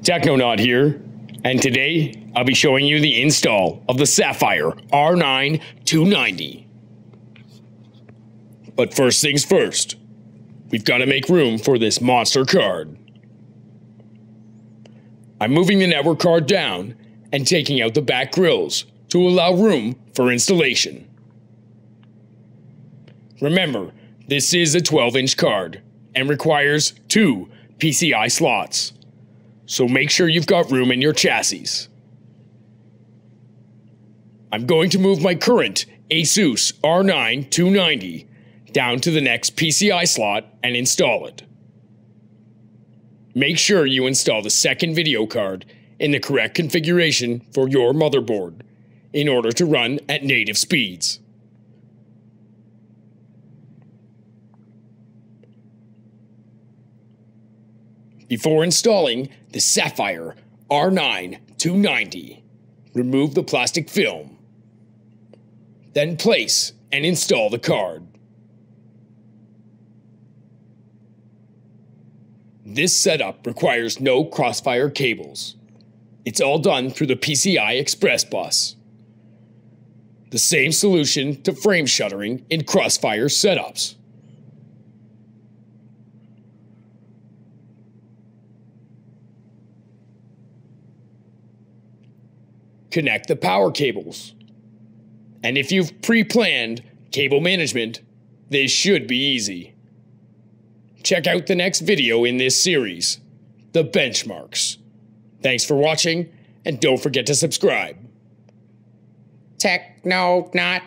Technonaut here, and today I'll be showing you the install of the Sapphire R9 290. But first things first, we've got to make room for this monster card. I'm moving the network card down and taking out the back grills to allow room for installation. Remember, this is a 12-inch card and requires 2 PCI slots, so make sure you've got room in your chassis. I'm going to move my current Asus R9 290 down to the next PCI slot and install it. Make sure you install the second video card in the correct configuration for your motherboard in order to run at native speeds. Before installing the Sapphire R9 290, remove the plastic film. Then place and install the card. This setup requires no crossfire cables. It's all done through the PCI Express bus. The same solution to frame shuttering in crossfire setups. Connect the power cables. And if you've pre-planned cable management, this should be easy. Check out the next video in this series, the benchmarks. Thanks for watching, and don't forget to subscribe. Technonaut.